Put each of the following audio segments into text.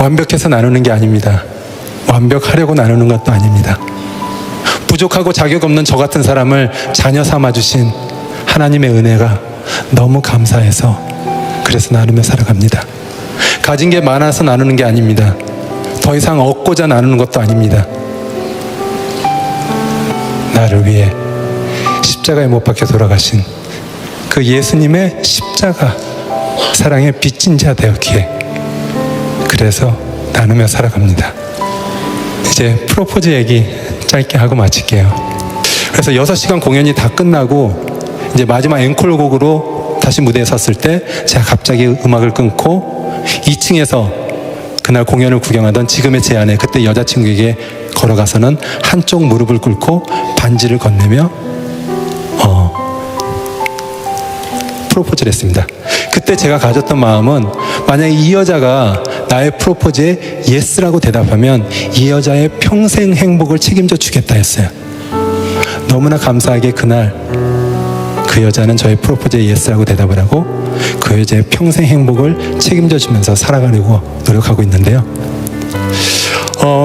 완벽해서 나누는 게 아닙니다. 완벽하려고 나누는 것도 아닙니다. 부족하고 자격 없는 저 같은 사람을 자녀 삼아주신 하나님의 은혜가 너무 감사해서 그래서 나누며 살아갑니다. 가진 게 많아서 나누는 게 아닙니다. 더 이상 얻고자 나누는 것도 아닙니다. 나를 위해 십자가에 못 박혀 돌아가신 그 예수님의 십자가 사랑의 빚진 자 되었기에 그래서 나누며 살아갑니다. 이제 프로포즈 얘기 짧게 하고 마칠게요. 그래서 6시간 공연이 다 끝나고 이제 마지막 앵콜곡으로 다시 무대에 섰을 때 제가 갑자기 음악을 끊고 2층에서 그날 공연을 구경하던 지금의 제 아내, 그때 여자친구에게 걸어가서는 한쪽 무릎을 꿇고 반지를 건네며 프로포즈를 했습니다. 그때 제가 가졌던 마음은 만약에 이 여자가 나의 프로포즈에 예스라고 대답하면 이 여자의 평생 행복을 책임져 주겠다 했어요. 너무나 감사하게 그날 그 여자는 저의 프로포즈에 예스라고 대답을 하고 그 여자의 평생 행복을 책임져 주면서 살아가려고 노력하고 있는데요.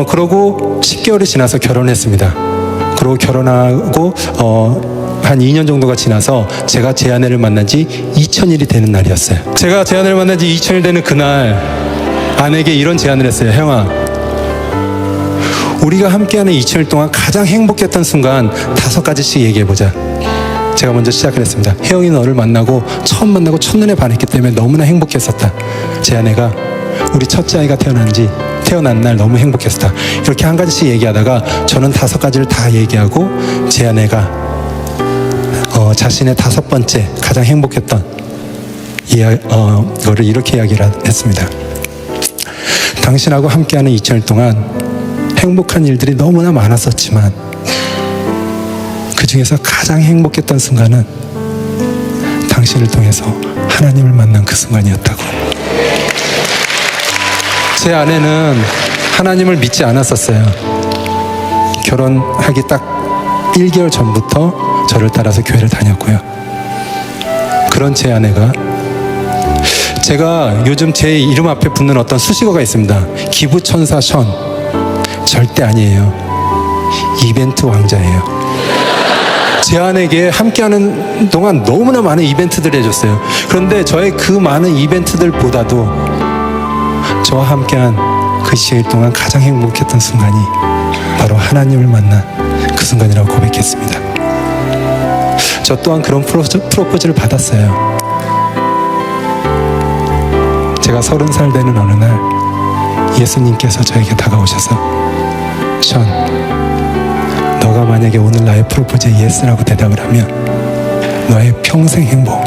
그러고 10개월이 지나서 결혼했습니다. 그러고 결혼하고 한 2년 정도가 지나서 제가 제 아내를 만난 지 2000일이 되는 날이었어요. 제가 제 아내를 만난 지 2000일 되는 그날 아내에게 이런 제안을 했어요. 형아, 우리가 함께하는 2000일 동안 가장 행복했던 순간 5가지씩 얘기해보자. 제가 먼저 시작을 했습니다. 혜영이 너를 처음 만나고 첫눈에 반했기 때문에 너무나 행복했었다. 제 아내가 우리 첫째 아이가 태어난 날 너무 행복했었다. 이렇게 한 가지씩 얘기하다가 저는 5가지를 다 얘기하고 제 아내가 자신의 5번째 가장 행복했던 거를 이렇게 이야기를 했습니다. 당신하고 함께하는 2000일 동안 행복한 일들이 너무나 많았었지만 그 중에서 가장 행복했던 순간은 당신을 통해서 하나님을 만난 그 순간이었다고. 제 아내는 하나님을 믿지 않았었어요. 결혼하기 딱 1개월 전부터 저를 따라서 교회를 다녔고요. 그런 제 아내가 제가 요즘 제 이름 앞에 붙는 어떤 수식어가 있습니다. 기부천사 션. 절대 아니에요. 이벤트 왕자예요. 제 아내에게 함께하는 동안 너무나 많은 이벤트들을 해줬어요. 그런데 저의 그 많은 이벤트들보다도 저와 함께한 그 20일 동안 가장 행복했던 순간이 바로 하나님을 만난 그 순간이라고 고백했습니다. 저 또한 그런 프로포즈를 받았어요. 제가 30살 되는 어느 날 예수님께서 저에게 다가오셔서 션, 너가 만약에 오늘 나의 프로포즈에 예스라고 대답을 하면 너의 평생 행복,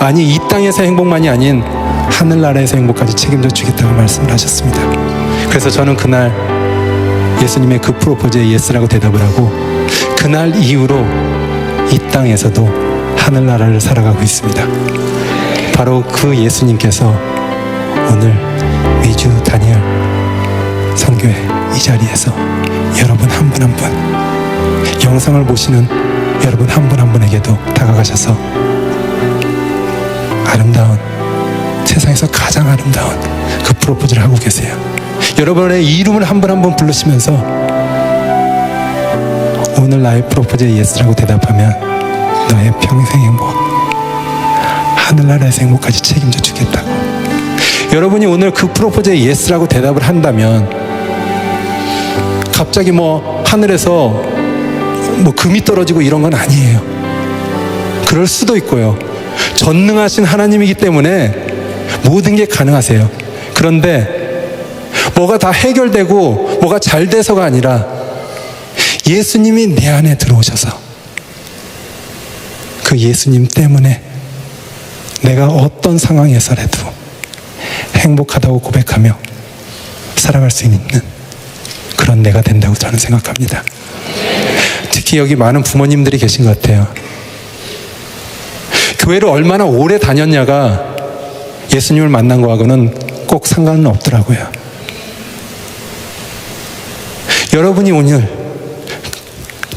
아니 이 땅에서 행복만이 아닌 하늘나라에서 행복까지 책임져 주겠다고 말씀을 하셨습니다. 그래서 저는 그날 예수님의 그 프로포즈에 예스라고 대답을 하고 그날 이후로 이 땅에서도 하늘나라를 살아가고 있습니다. 바로 그 예수님께서 오늘 위주 다니엘 선교회 이 자리에서 여러분 한 분 한 분, 영상을 보시는 여러분 한 분 한 분에게도 다가가셔서 아름다운, 세상에서 가장 아름다운 그 프로포즈를 하고 계세요. 여러분의 이름을 한 분 한 분 부르시면서 오늘 나의 프로포즈에 예스라고 대답하면 너의 평생 행복, 하늘나라에서 행복까지 책임져 주겠다고. 여러분이 오늘 그 프로포즈에 예스라고 대답을 한다면 갑자기 하늘에서 금이 떨어지고 이런 건 아니에요. 그럴 수도 있고요. 전능하신 하나님이기 때문에 모든 게 가능하세요. 그런데 뭐가 다 해결되고 뭐가 잘 돼서가 아니라 예수님이 내 안에 들어오셔서 그 예수님 때문에 내가 어떤 상황에서라도 행복하다고 고백하며 살아갈 수 있는 그런 내가 된다고 저는 생각합니다. 특히 여기 많은 부모님들이 계신 것 같아요. 교회를 얼마나 오래 다녔냐가 예수님을 만난 거하고는 꼭 상관은 없더라고요. 여러분이 오늘,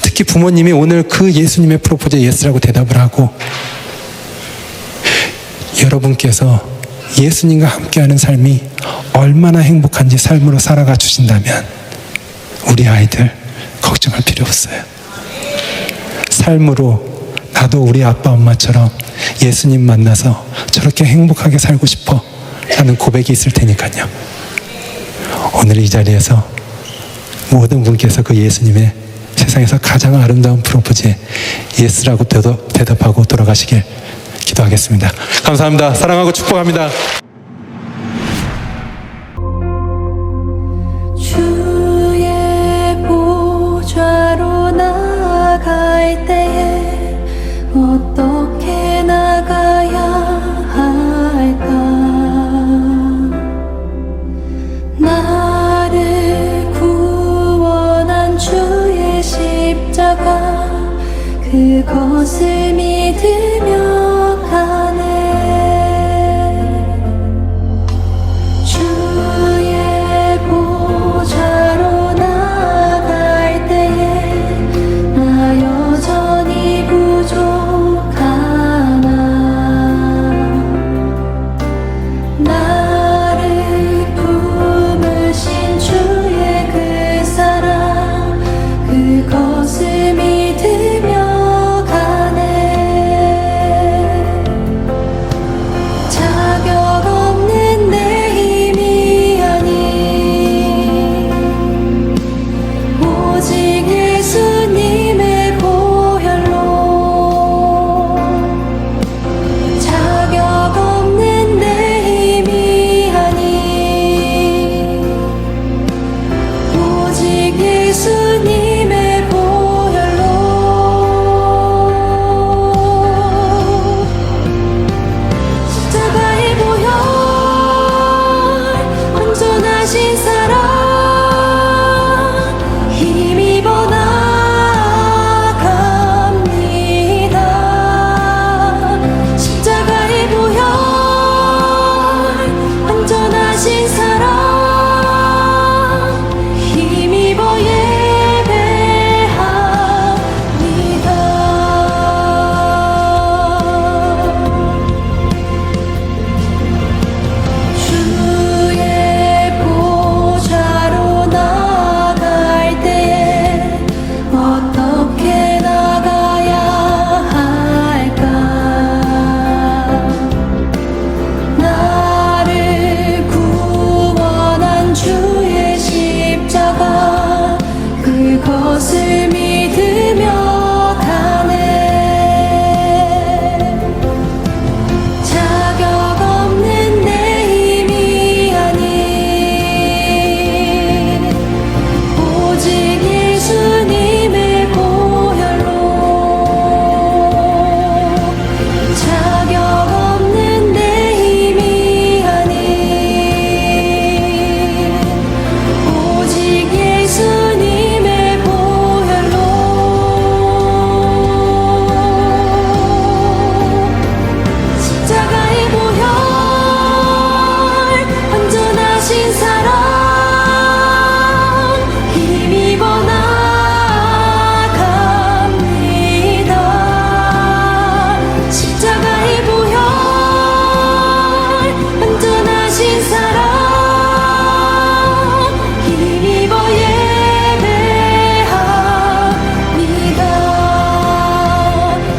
특히 부모님이 오늘 그 예수님의 프로포즈에 예스라고 대답을 하고 여러분께서 예수님과 함께하는 삶이 얼마나 행복한지 삶으로 살아가 주신다면 우리 아이들 걱정할 필요 없어요. 삶으로 나도 우리 아빠 엄마처럼 예수님 만나서 저렇게 행복하게 살고 싶어 라는 고백이 있을 테니까요. 오늘 이 자리에서 모든 분께서 그 예수님의 세상에서 가장 아름다운 프로포즈에 예스라고 대답하고 돌아가시길 기도하겠습니다. 감사합니다. 사랑하고 축복합니다. 주의 보좌로 나갈 때에 어떻게 나가야 할까? 나를 구원한 주의 십자가 그것을 믿으며 가네. 주의 보좌로 나갈 때에 나 여전히 부족하나. 나를 품으신 주의 그 사랑 그것을 믿으며 가네. 자격 없는 내 힘이 아닌 오직 예수님의 보혈로. 자격 없는 내 힘이 아닌 오직 예수님의 보혈로. 십자가의 보혈 온전하신 사랑 힘입어 나갑니다. 십자가의 보혈 온전하신 사랑 힘입어 예배합니다. 주의 보좌로 나갈 때에 어떻게 나가야 할까? 나를 구원한 주의 십자가 그것을 믿으며 가네. 자격 없는 내 힘이 아닌 오직 예수님의 보혈로. 자격 없는 내 힘이 아닌 오직 예수님의 보혈로. 십자가의 보혈 온전하신 사랑 힘입어 나갑니다. 십자가의 보혈 온전하신 사랑 힘입어 예배합니다.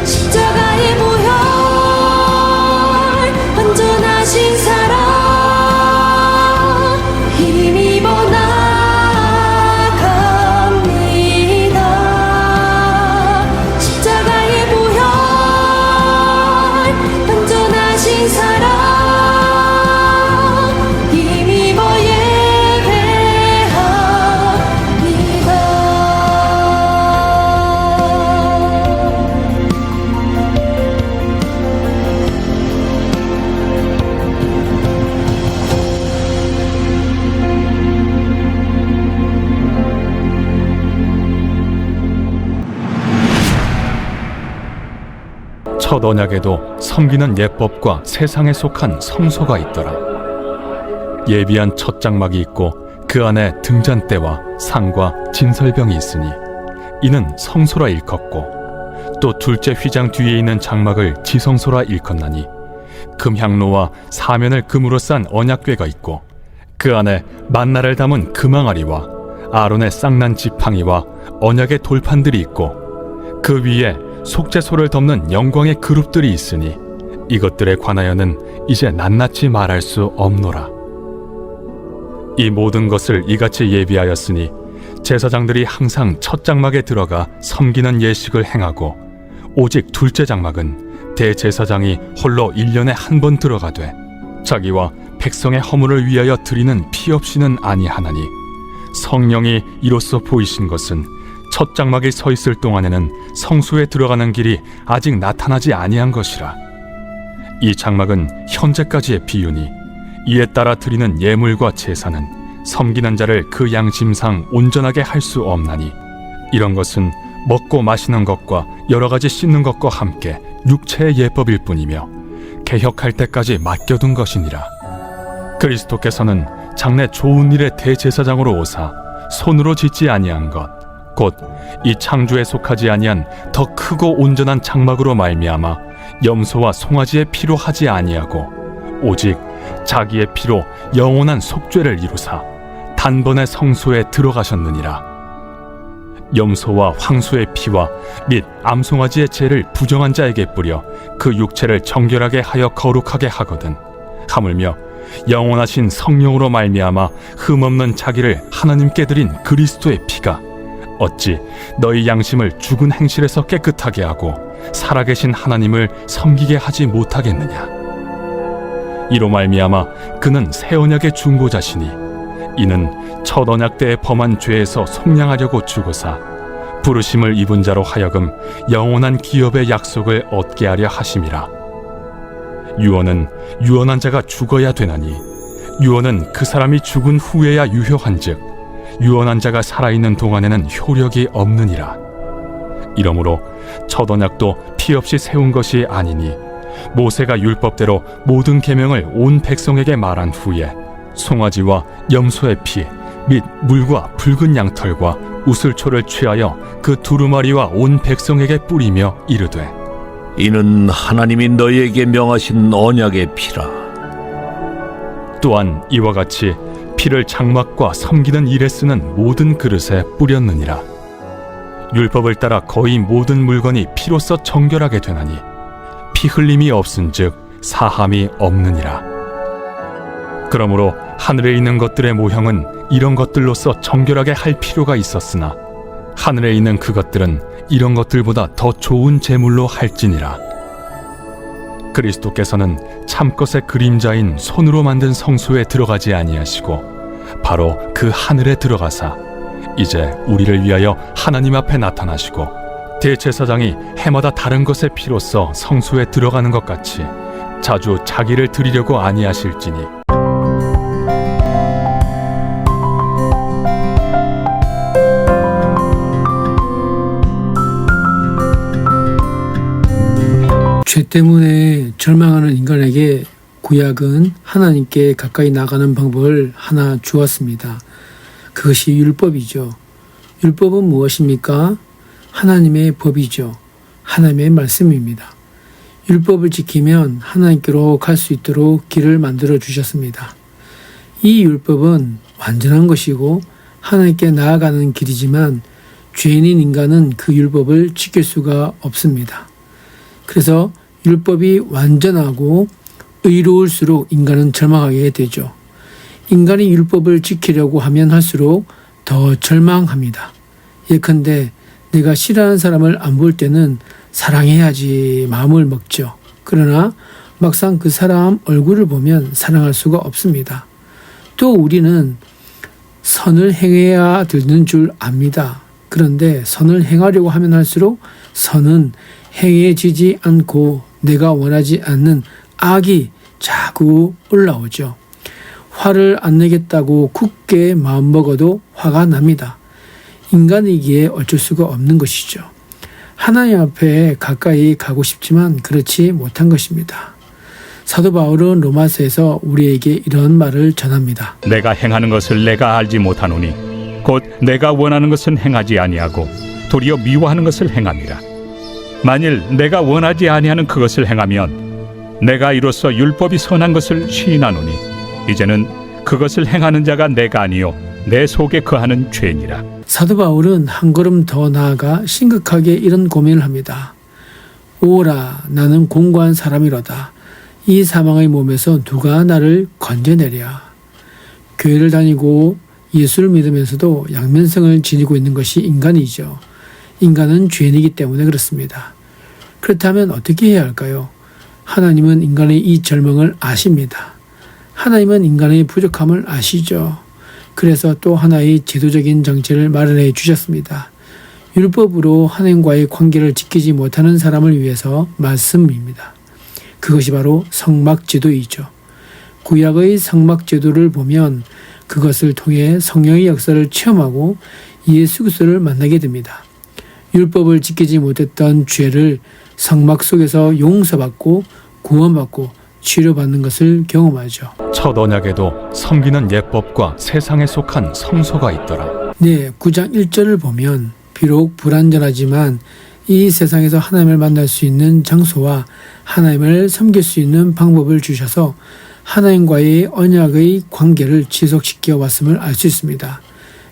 십자가의 보혈 온전하신 사랑 힘입어 나갑니다. 십자가의 보혈 온전하신 사랑 힘입어 첫 언약에도 섬기는 예법과 세상에 속한 성소가 있더라. 예비한 첫 장막이 있고 그 안에 등잔대와 상과 진설병이 있으니 이는 성소라 일컫고, 또 둘째 휘장 뒤에 있는 장막을 지성소라 일컫나니 금향로와 사면을 금으로 싼 언약궤가 있고 그 안에 만나를 담은 금항아리와 아론의 쌍난 지팡이와 언약의 돌판들이 있고 그 위에 속죄소를 덮는 영광의 그룹들이 있으니 이것들에 관하여는 이제 낱낱이 말할 수 없노라. 이 모든 것을 이같이 예비하였으니 제사장들이 항상 첫 장막에 들어가 섬기는 예식을 행하고 오직 둘째 장막은 대제사장이 홀로 1년에 한 번 들어가되 자기와 백성의 허물을 위하여 드리는 피 없이는 아니하나니 성령이 이로써 보이신 것은 첫 장막이 서 있을 동안에는 성소에 들어가는 길이 아직 나타나지 아니한 것이라. 이 장막은 현재까지의 비유니 이에 따라 드리는 예물과 제사는 섬기는 자를 그 양심상 온전하게 할 수 없나니 이런 것은 먹고 마시는 것과 여러 가지 씻는 것과 함께 육체의 예법일 뿐이며 개혁할 때까지 맡겨둔 것이니라. 그리스도께서는 장래 좋은 일의 대제사장으로 오사 손으로 짓지 아니한 것 곧 이 창조에 속하지 아니한 더 크고 온전한 장막으로 말미암아 염소와 송아지의 피로 하지 아니하고 오직 자기의 피로 영원한 속죄를 이루사 단번에 성소에 들어가셨느니라. 염소와 황소의 피와 및 암송아지의 죄를 부정한 자에게 뿌려 그 육체를 정결하게 하여 거룩하게 하거든 하물며 영원하신 성령으로 말미암아 흠없는 자기를 하나님께 드린 그리스도의 피가 어찌 너희 양심을 죽은 행실에서 깨끗하게 하고 살아계신 하나님을 섬기게 하지 못하겠느냐. 이로 말미암아 그는 새 언약의 중보자시니 이는 첫 언약 때에 범한 죄에서 속량하려고 죽으사 부르심을 입은 자로 하여금 영원한 기업의 약속을 얻게 하려 하심이라. 유언은 유언한 자가 죽어야 되나니 유언은 그 사람이 죽은 후에야 유효한즉 유언한 자가 살아있는 동안에는 효력이 없느니라. 이러므로 첫 언약도 피 없이 세운 것이 아니니 모세가 율법대로 모든 계명을 온 백성에게 말한 후에 송아지와 염소의 피 및 물과 붉은 양털과 우슬초를 취하여 그 두루마리와 온 백성에게 뿌리며 이르되 이는 하나님이 너희에게 명하신 언약의 피라. 또한 이와 같이 피를 장막과 섬기는 일에 쓰는 모든 그릇에 뿌렸느니라. 율법을 따라 거의 모든 물건이 피로써 정결하게 되나니 피 흘림이 없은즉 사함이 없느니라. 그러므로 하늘에 있는 것들의 모형은 이런 것들로서 정결하게 할 필요가 있었으나 하늘에 있는 그것들은 이런 것들보다 더 좋은 제물로 할지니라. 그리스도께서는 참것의 그림자인 손으로 만든 성소에 들어가지 아니하시고 바로 그 하늘에 들어가사 이제 우리를 위하여 하나님 앞에 나타나시고 대제사장이 해마다 다른 것의 피로써 성소에 들어가는 것 같이 자주 자기를 드리려고 아니하실지니 죄 때문에 절망하는 인간에게 구약은 하나님께 가까이 나가는 방법을 하나 주었습니다. 그것이 율법이죠. 율법은 무엇입니까? 하나님의 법이죠. 하나님의 말씀입니다. 율법을 지키면 하나님께로 갈 수 있도록 길을 만들어 주셨습니다. 이 율법은 완전한 것이고 하나님께 나아가는 길이지만 죄인인 인간은 그 율법을 지킬 수가 없습니다. 그래서 율법이 완전하고 의로울수록 인간은 절망하게 되죠. 인간이 율법을 지키려고 하면 할수록 더 절망합니다. 예컨대 내가 싫어하는 사람을 안 볼 때는 사랑해야지 마음을 먹죠. 그러나 막상 그 사람 얼굴을 보면 사랑할 수가 없습니다. 또 우리는 선을 행해야 되는 줄 압니다. 그런데 선을 행하려고 하면 할수록 선은 행해지지 않고 내가 원하지 않는 악이 자꾸 올라오죠. 화를 안 내겠다고 굳게 마음먹어도 화가 납니다. 인간이기에 어쩔 수가 없는 것이죠. 하나님 앞에 가까이 가고 싶지만 그렇지 못한 것입니다. 사도 바울은 로마서에서 우리에게 이런 말을 전합니다. 내가 행하는 것을 내가 알지 못하노니 곧 내가 원하는 것은 행하지 아니하고 도리어 미워하는 것을 행함이라. 만일 내가 원하지 아니하는 그것을 행하면 내가 이로써 율법이 선한 것을 시인하노니 이제는 그것을 행하는 자가 내가 아니요 내 속에 거하는 죄니라. 사도 바울은 한 걸음 더 나아가 심각하게 이런 고민을 합니다. 오라, 나는 공고한 사람이로다. 이 사망의 몸에서 누가 나를 건져내랴. 교회를 다니고 예수를 믿으면서도 양면성을 지니고 있는 것이 인간이죠. 인간은 죄인이기 때문에 그렇습니다. 그렇다면 어떻게 해야 할까요? 하나님은 인간의 이 절망을 아십니다. 하나님은 인간의 부족함을 아시죠. 그래서 또 하나의 제도적인 정체를 마련해 주셨습니다. 율법으로 하나님과의 관계를 지키지 못하는 사람을 위해서 말씀입니다. 그것이 바로 성막제도이죠. 구약의 성막제도를 보면 그것을 통해 성령의 역사를 체험하고 예수 그리스도를 만나게 됩니다. 율법을 지키지 못했던 죄를 성막 속에서 용서받고 구원받고 치료받는 것을 경험하죠. 첫 언약에도 섬기는 예법과 세상에 속한 성소가 있더라. 네, 9장 1절을 보면 비록 불완전하지만 이 세상에서 하나님을 만날 수 있는 장소와 하나님을 섬길 수 있는 방법을 주셔서 하나님과의 언약의 관계를 지속시켜 왔음을 알 수 있습니다.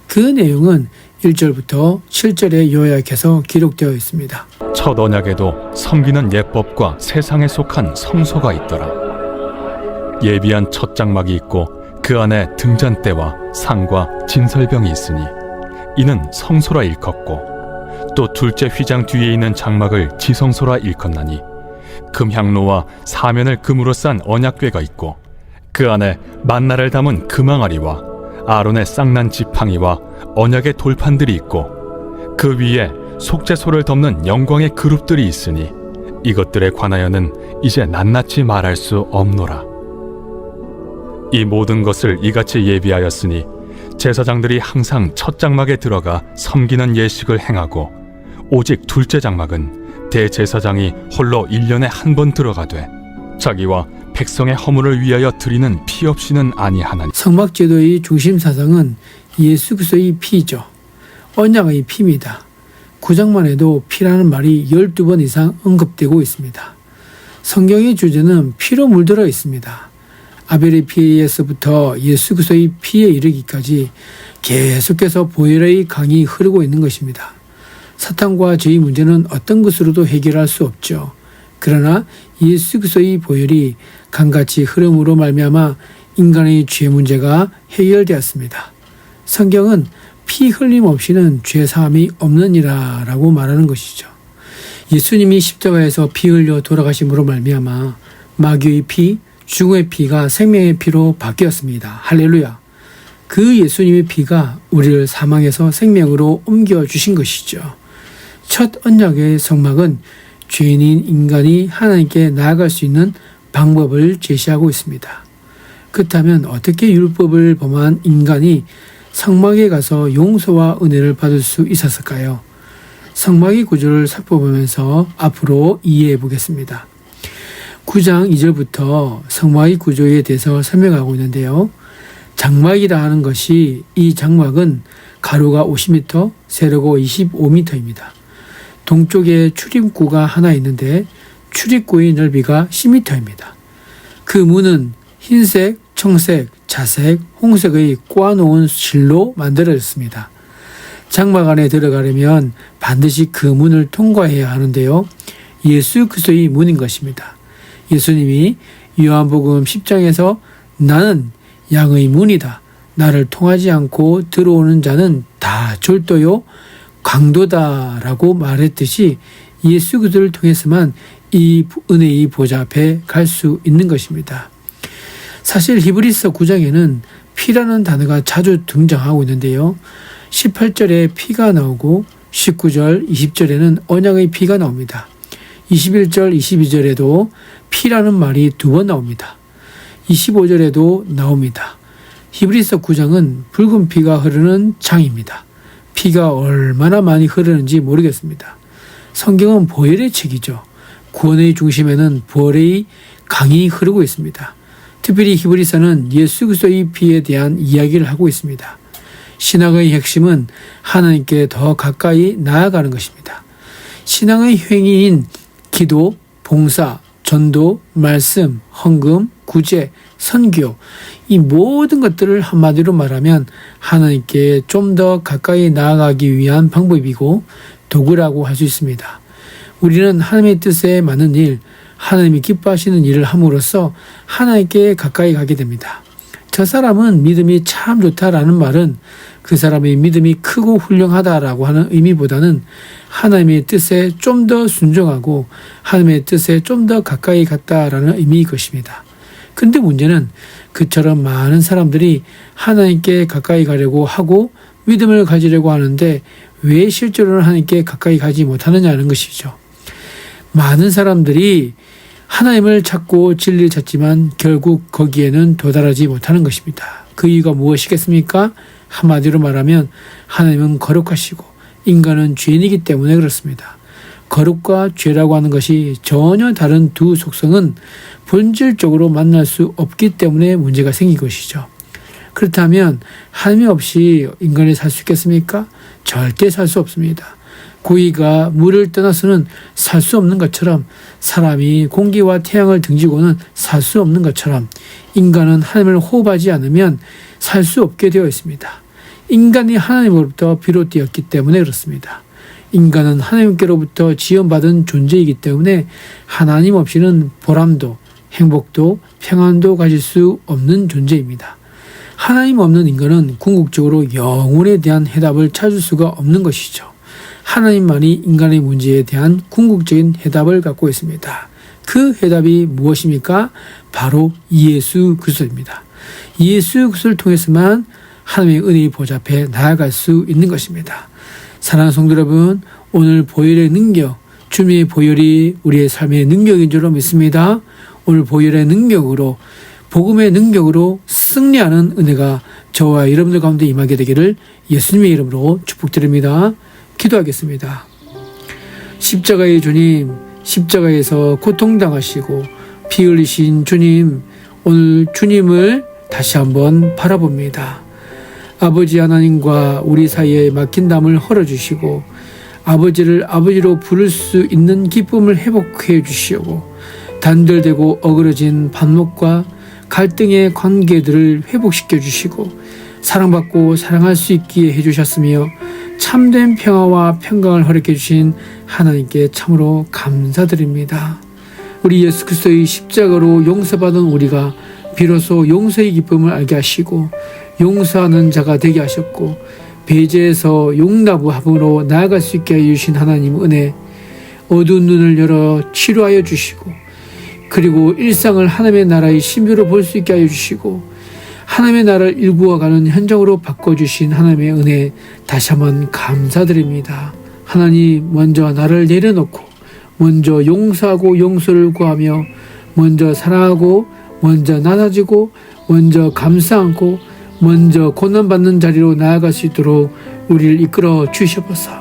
그 내용은 1절부터 7절에 요약해서 기록되어 있습니다. 첫 언약에도 섬기는 예법과 세상에 속한 성소가 있더라. 예비한 첫 장막이 있고 그 안에 등잔대와 상과 진설병이 있으니 이는 성소라 일컫고 또 둘째 휘장 뒤에 있는 장막을 지성소라 일컫나니 금향로와 사면을 금으로 싼 언약궤가 있고 그 안에 만나를 담은 금항아리와 아론의 쌍난 지팡이와 언약의 돌판들이 있고 그 위에 속죄소를 덮는 영광의 그룹들이 있으니 이것들에 관하여는 이제 낱낱이 말할 수 없노라. 이 모든 것을 이같이 예비하였으니 제사장들이 항상 첫 장막에 들어가 섬기는 예식을 행하고 오직 둘째 장막은 대제사장이 홀로 1년에 한 번 들어가되 자기와 백성의 허물을 위하여 드리는 피 없이는 아니하나니. 성막제도의 중심 사상은 예수 그리스도의 피죠. 언약의 피입니다. 9장만 해도 피라는 말이 12번 이상 언급되고 있습니다. 성경의 주제는 피로 물들어 있습니다. 아벨의 피에서부터 예수 그리스도의 피에 이르기까지 계속해서 보혈의 강이 흐르고 있는 것입니다. 사탄과 죄의 문제는 어떤 것으로도 해결할 수 없죠. 그러나 예수 그리스도의 보혈이 강같이 흐름으로 말미암아 인간의 죄 문제가 해결되었습니다. 성경은 피 흘림 없이는 죄 사함이 없느니라라고 말하는 것이죠. 예수님이 십자가에서 피 흘려 돌아가심으로 말미암아 마귀의 피, 죽음의 피가 생명의 피로 바뀌었습니다. 할렐루야. 그 예수님의 피가 우리를 사망에서 생명으로 옮겨주신 것이죠. 첫 언약의 성막은 죄인인 인간이 하나님께 나아갈 수 있는 방법을 제시하고 있습니다. 그렇다면 어떻게 율법을 범한 인간이 성막에 가서 용서와 은혜를 받을 수 있었을까요? 성막의 구조를 살펴보면서 앞으로 이해해 보겠습니다. 9장 2절부터 성막의 구조에 대해서 설명하고 있는데요. 장막이라 하는 것이 이 장막은 가로가 50m, 세로가 25m입니다. 동쪽에 출입구가 하나 있는데 출입구의 넓이가 10m입니다. 그 문은 흰색, 청색, 자색, 홍색의 꼬아놓은 실로 만들어졌습니다. 장막 안에 들어가려면 반드시 그 문을 통과해야 하는데요. 예수 그리스도의 문인 것입니다. 예수님이 요한복음 10장에서 나는 양의 문이다. 나를 통하지 않고 들어오는 자는 다 절도요 강도다라고 말했듯이 예수 그리스도를 통해서만 이 은혜의 보좌 앞에 갈 수 있는 것입니다. 사실 히브리서 9장에는 피라는 단어가 자주 등장하고 있는데요. 18절에 피가 나오고 19절, 20절에는 언약의 피가 나옵니다. 21절, 22절에도 피라는 말이 2번 나옵니다. 25절에도 나옵니다. 히브리서 9장은 붉은 피가 흐르는 장입니다. 피가 얼마나 많이 흐르는지 모르겠습니다. 성경은 보혈의 책이죠. 구원의 중심에는 보혈의 강이 흐르고 있습니다. 특별히 히브리서는 예수 그리스도의 피에 대한 이야기를 하고 있습니다. 신앙의 핵심은 하나님께 더 가까이 나아가는 것입니다. 신앙의 행위인 기도, 봉사, 전도, 말씀, 헌금, 구제, 선교, 이 모든 것들을 한마디로 말하면 하나님께 좀 더 가까이 나아가기 위한 방법이고 도구라고 할 수 있습니다. 우리는 하나님의 뜻에 맞는 일, 하나님이 기뻐하시는 일을 함으로써 하나님께 가까이 가게 됩니다. 저 사람은 믿음이 참 좋다라는 말은 그 사람의 믿음이 크고 훌륭하다라고 하는 의미보다는 하나님의 뜻에 좀 더 순종하고 하나님의 뜻에 좀 더 가까이 갔다라는 의미일 것입니다. 근데 문제는 그처럼 많은 사람들이 하나님께 가까이 가려고 하고 믿음을 가지려고 하는데 왜 실제로는 하나님께 가까이 가지 못하느냐는 것이죠. 많은 사람들이 하나님을 찾고 진리를 찾지만 결국 거기에는 도달하지 못하는 것입니다. 그 이유가 무엇이겠습니까? 한마디로 말하면 하나님은 거룩하시고 인간은 죄인이기 때문에 그렇습니다. 거룩과 죄라고 하는 것이 전혀 다른 두 속성은 본질적으로 만날 수 없기 때문에 문제가 생긴 것이죠. 그렇다면 하나님 없이 인간이 살 수 있겠습니까? 절대 살 수 없습니다. 고기가 물을 떠나서는 살 수 없는 것처럼 사람이 공기와 태양을 등지고는 살 수 없는 것처럼 인간은 하나님을 호흡하지 않으면 살 수 없게 되어 있습니다. 인간이 하나님으로부터 비롯되었기 때문에 그렇습니다. 인간은 하나님께로부터 지원받은 존재이기 때문에 하나님 없이는 보람도 행복도 평안도 가질 수 없는 존재입니다. 하나님 없는 인간은 궁극적으로 영혼에 대한 해답을 찾을 수가 없는 것이죠. 하나님만이 인간의 문제에 대한 궁극적인 해답을 갖고 있습니다. 그 해답이 무엇입니까? 바로 예수 그리스도입니다. 예수 그리스도를 통해서만 하나님의 은혜의 보좌 앞에 나아갈 수 있는 것입니다. 사랑하는 성도 여러분, 오늘 보혈의 능력, 주님의 보혈이 우리의 삶의 능력인 줄로 믿습니다. 오늘 보혈의 능력으로, 복음의 능력으로 승리하는 은혜가 저와 여러분들 가운데 임하게 되기를 예수님의 이름으로 축복드립니다. 기도하겠습니다. 십자가의 주님, 십자가에서 고통당하시고 피 흘리신 주님, 오늘 주님을 다시 한번 바라봅니다. 아버지 하나님과 우리 사이에 막힌 담을 헐어주시고 아버지를 아버지로 부를 수 있는 기쁨을 회복해 주시고 단절되고 어그러진 반목과 갈등의 관계들을 회복시켜 주시고 사랑받고 사랑할 수 있기에 해주셨으며 참된 평화와 평강을 허락해 주신 하나님께 참으로 감사드립니다. 우리 예수 그리스도의 십자가로 용서받은 우리가 비로소 용서의 기쁨을 알게 하시고 용서하는 자가 되게 하셨고 배제해서 용납함으로 나아갈 수 있게 해주신 하나님 은혜, 어두운 눈을 열어 치료하여 주시고 그리고 일상을 하나님의 나라의 신비로 볼 수 있게 하여 주시고 하나님의 나라를 일구어가는 현장으로 바꿔주신 하나님의 은혜 다시 한번 감사드립니다. 하나님, 먼저 나를 내려놓고 먼저 용서하고 용서를 구하며 먼저 사랑하고 먼저 나눠지고 먼저 감싸 안고 먼저 고난받는 자리로 나아갈 수 있도록 우리를 이끌어 주시옵소서.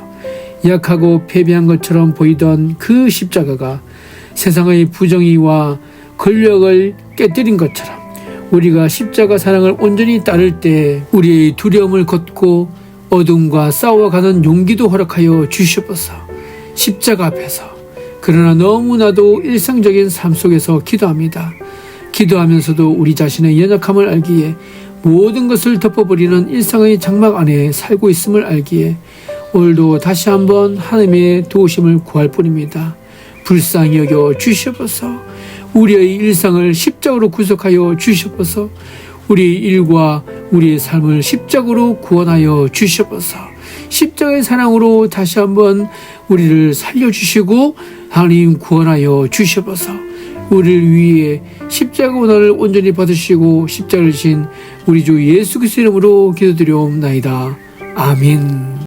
약하고 패배한 것처럼 보이던 그 십자가가 세상의 부정의와 권력을 깨뜨린 것처럼 우리가 십자가 사랑을 온전히 따를 때 우리의 두려움을 걷고 어둠과 싸워가는 용기도 허락하여 주시옵소서. 십자가 앞에서, 그러나 너무나도 일상적인 삶 속에서 기도합니다. 기도하면서도 우리 자신의 연약함을 알기에 모든 것을 덮어버리는 일상의 장막 안에 살고 있음을 알기에 오늘도 다시 한번 하나님의 도우심을 구할 뿐입니다. 불쌍히 여겨 주시옵소서. 우리의 일상을 십자가로 구속하여 주시옵소서. 우리의 일과 우리의 삶을 십자가로 구원하여 주시옵소서. 십자가의 사랑으로 다시 한번 우리를 살려주시고 하나님 구원하여 주시옵소서. 우리를 위해 십자가 고난을 온전히 받으시고 십자가를 지신 우리 주 예수 그리스도 이름으로 기도드리옵나이다. 아멘.